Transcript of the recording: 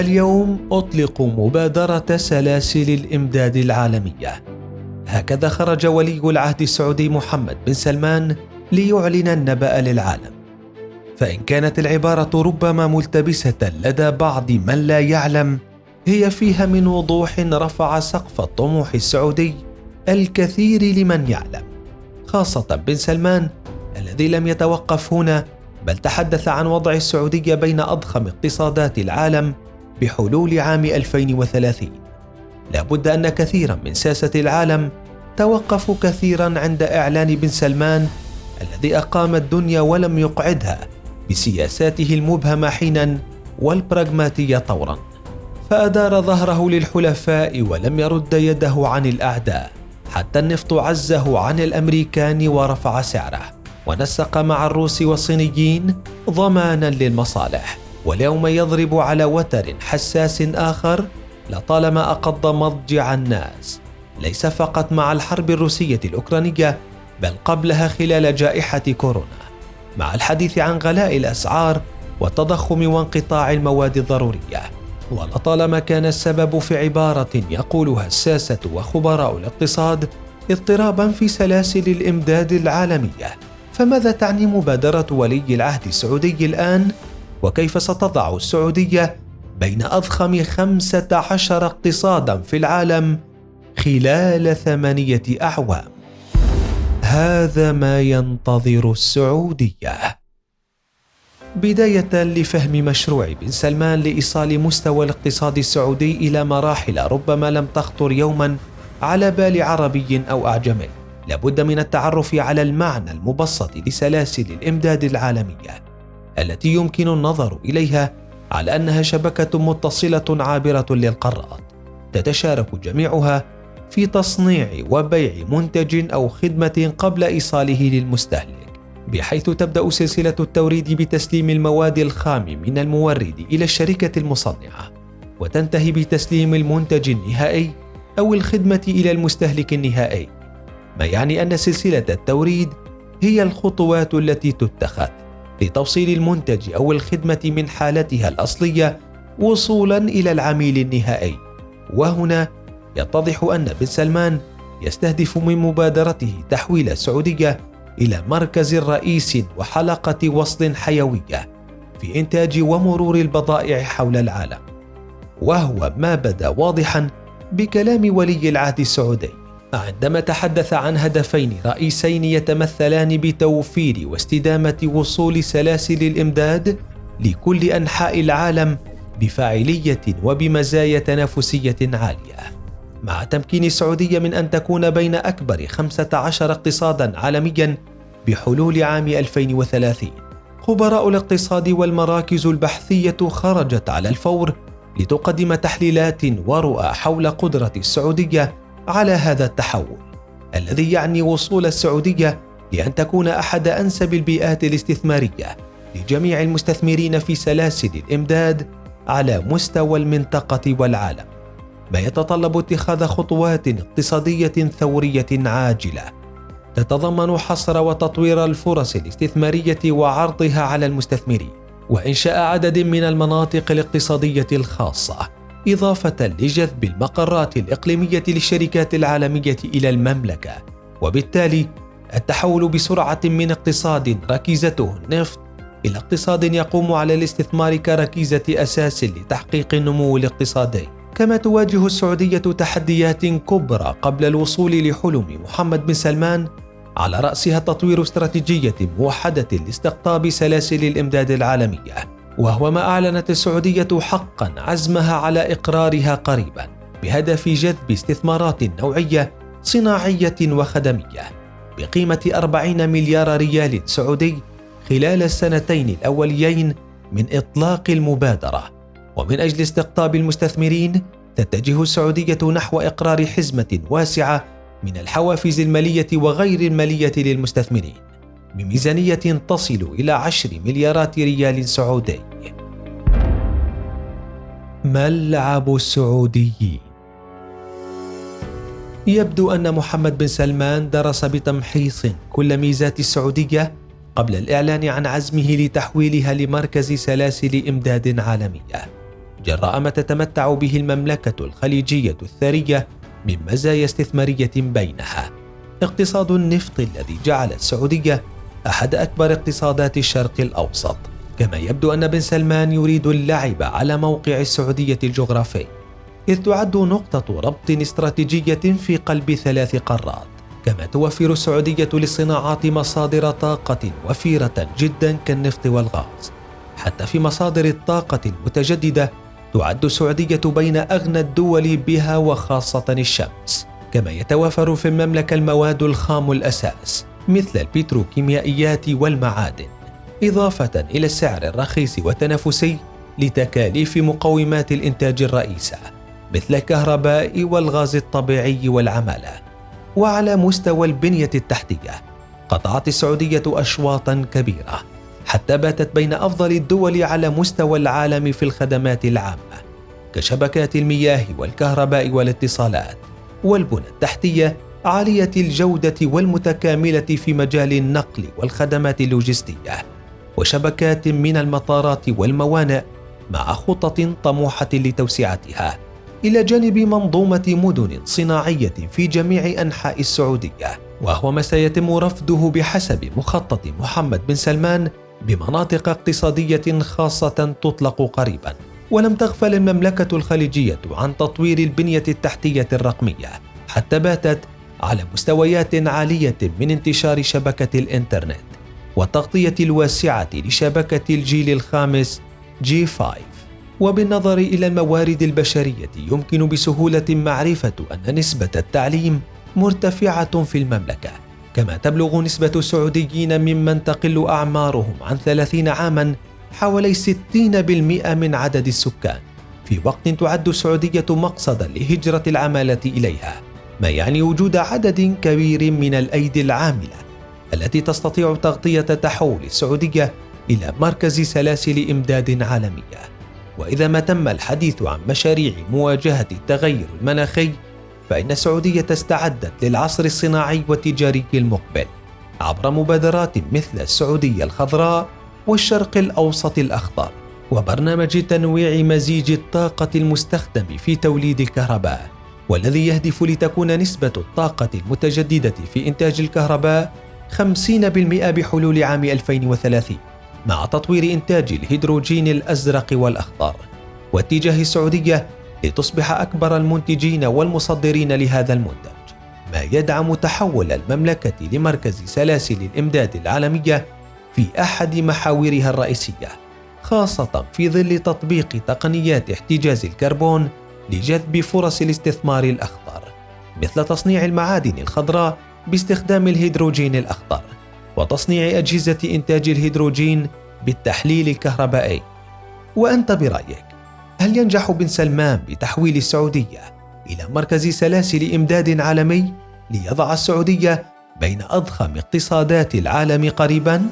اليوم أطلق مبادرة سلاسل الإمداد العالمية. هكذا خرج ولي العهد السعودي محمد بن سلمان ليعلن النبأ للعالم. فإن كانت العبارة ربما ملتبسة لدى بعض من لا يعلم، هي فيها من وضوح رفع سقف الطموح السعودي الكثير لمن يعلم، خاصة بن سلمان الذي لم يتوقف هنا، بل تحدث عن وضع السعودية بين أضخم اقتصادات العالم بحلول عام 2030. لا بد أن كثيرا من ساسة العالم توقفوا كثيرا عند إعلان بن سلمان الذي أقام الدنيا ولم يقعدها بسياساته المبهمة حينا والبراغماتية طورا، فأدار ظهره للحلفاء ولم يرد يده عن الأعداء، حتى النفط عزه عن الأمريكان ورفع سعره، ونسق مع الروس والصينيين ضمانا للمصالح. واليوم يضرب على وتر حساس آخر لطالما أقض مضجع الناس، ليس فقط مع الحرب الروسية الأوكرانية، بل قبلها خلال جائحة كورونا، مع الحديث عن غلاء الأسعار والتضخم وانقطاع المواد الضرورية. ولطالما كان السبب في عبارة يقولها الساسة وخبراء الاقتصاد اضطرابا في سلاسل الإمداد العالمية. فماذا تعني مبادرة ولي العهد السعودي الآن؟ وكيف ستضع السعودية بين أضخم 15 اقتصادا في العالم خلال 8 أعوام؟ هذا ما ينتظر السعودية. بداية لفهم مشروع بن سلمان لإيصال مستوى الاقتصاد السعودي إلى مراحل ربما لم تخطر يوما على بال عربي أو أعجمي، لابد من التعرف على المعنى المبسط لسلاسل الإمداد العالمية التي يمكن النظر إليها على أنها شبكة متصلة عابرة للقارات، تتشارك جميعها في تصنيع وبيع منتج أو خدمة قبل إيصاله للمستهلك، بحيث تبدأ سلسلة التوريد بتسليم المواد الخام من المورد إلى الشركة المصنعة، وتنتهي بتسليم المنتج النهائي أو الخدمة إلى المستهلك النهائي، ما يعني أن سلسلة التوريد هي الخطوات التي تتخذ لتوصيل المنتج أو الخدمة من حالتها الأصلية وصولا إلى العميل النهائي. وهنا يتضح أن بن سلمان يستهدف من مبادرته تحويل السعودية إلى مركز رئيس وحلقة وصل حيوية في إنتاج ومرور البضائع حول العالم، وهو ما بدا واضحا بكلام ولي العهد السعودي عندما تحدث عن هدفين رئيسين يتمثلان بتوفير واستدامة وصول سلاسل الإمداد لكل أنحاء العالم بفاعلية وبمزايا تنافسية عالية، مع تمكين السعودية من أن تكون بين أكبر 15 اقتصادا عالميا بحلول عام 2030. خبراء الاقتصاد والمراكز البحثية خرجت على الفور لتقدم تحليلات ورؤى حول قدرة السعودية على هذا التحول، الذي يعني وصول السعودية لأن تكون أحد أنسب البيئات الاستثمارية لجميع المستثمرين في سلاسل الإمداد على مستوى المنطقة والعالم، ما يتطلب اتخاذ خطوات اقتصادية ثورية عاجلة تتضمن حصر وتطوير الفرص الاستثمارية وعرضها على المستثمرين، وإنشاء عدد من المناطق الاقتصادية الخاصة، إضافة لجذب المقرات الإقليمية للشركات العالمية إلى المملكة، وبالتالي التحول بسرعة من اقتصاد ركيزته النفط إلى اقتصاد يقوم على الاستثمار كركيزة أساس لتحقيق النمو الاقتصادي. كما تواجه السعودية تحديات كبرى قبل الوصول لحلم محمد بن سلمان، على رأسها تطوير استراتيجية موحدة لاستقطاب سلاسل الإمداد العالمية، وهو ما أعلنت السعودية حقا عزمها على إقرارها قريبا بهدف جذب استثمارات نوعية صناعية وخدمية بقيمة 40 مليار ريال سعودي خلال السنتين الأوليين من إطلاق المبادرة. ومن أجل استقطاب المستثمرين تتجه السعودية نحو إقرار حزمة واسعة من الحوافز المالية وغير المالية للمستثمرين بميزانية تصل إلى 10 مليارات ريال سعودي. ملعب السعوديين. يبدو أن محمد بن سلمان درس بتمحيص كل ميزات السعودية قبل الإعلان عن عزمه لتحويلها لمركز سلاسل إمداد عالمية، جراء ما تتمتع به المملكة الخليجية الثرية من مزايا استثمارية بينها اقتصاد النفط الذي جعل السعودية أحد أكبر اقتصادات الشرق الأوسط. كما يبدو أن بن سلمان يريد اللعب على موقع السعودية الجغرافي، إذ تعد نقطة ربط استراتيجية في قلب 3 قارات. كما توفر السعودية للصناعات مصادر طاقة وفيرة جدا كالنفط والغاز. حتى في مصادر الطاقة المتجددة تعد السعودية بين أغنى الدول بها وخاصة الشمس. كما يتوافر في المملكة المواد الخام الأساس مثل البتروكيميائيات والمعادن، إضافة إلى السعر الرخيص والتنافسي لتكاليف مقومات الإنتاج الرئيسة مثل الكهرباء والغاز الطبيعي والعمالة. وعلى مستوى البنية التحتية قطعت السعودية أشواطا كبيرة حتى باتت بين أفضل الدول على مستوى العالم في الخدمات العامة كشبكات المياه والكهرباء والاتصالات، والبنى التحتية عالية الجودة والمتكاملة في مجال النقل والخدمات اللوجستية، وشبكات من المطارات والموانئ مع خطط طموحة لتوسعتها، إلى جانب منظومة مدن صناعية في جميع أنحاء السعودية، وهو ما سيتم رفضه بحسب مخطط محمد بن سلمان بمناطق اقتصادية خاصة تطلق قريبا. ولم تغفل المملكة الخليجية عن تطوير البنية التحتية الرقمية حتى باتت على مستويات عالية من انتشار شبكة الإنترنت والتغطية الواسعة لشبكة الجيل الخامس G5. وبالنظر إلى الموارد البشرية يمكن بسهولة معرفة أن نسبة التعليم مرتفعة في المملكة. كما تبلغ نسبة السعوديين ممن تقل أعمارهم عن 30 عاما حوالي 60% من عدد السكان، في وقت تعد السعودية مقصدا لهجرة العمالة إليها، ما يعني وجود عدد كبير من الأيدي العاملة التي تستطيع تغطية تحول السعودية إلى مركز سلاسل إمداد عالمية. وإذا ما تم الحديث عن مشاريع مواجهة التغير المناخي، فإن السعودية استعدت للعصر الصناعي والتجاري المقبل عبر مبادرات مثل السعودية الخضراء والشرق الأوسط الأخضر، وبرنامج تنويع مزيج الطاقة المستخدم في توليد الكهرباء، والذي يهدف لتكون نسبة الطاقة المتجددة في إنتاج الكهرباء 50% بحلول عام 2030، مع تطوير إنتاج الهيدروجين الأزرق والأخضر، واتجاه السعودية لتصبح أكبر المنتجين والمصدرين لهذا المنتج، ما يدعم تحول المملكة لمركز سلاسل الإمداد العالمية في أحد محاورها الرئيسية، خاصة في ظل تطبيق تقنيات احتجاز الكربون لجذب فرص الاستثمار الأخضر، مثل تصنيع المعادن الخضراء باستخدام الهيدروجين الأخضر، وتصنيع أجهزة إنتاج الهيدروجين بالتحليل الكهربائي. وأنت برأيك، هل ينجح بن سلمان بتحويل السعودية إلى مركز سلاسل إمداد عالمي ليضع السعودية بين أضخم اقتصادات العالم قريباً؟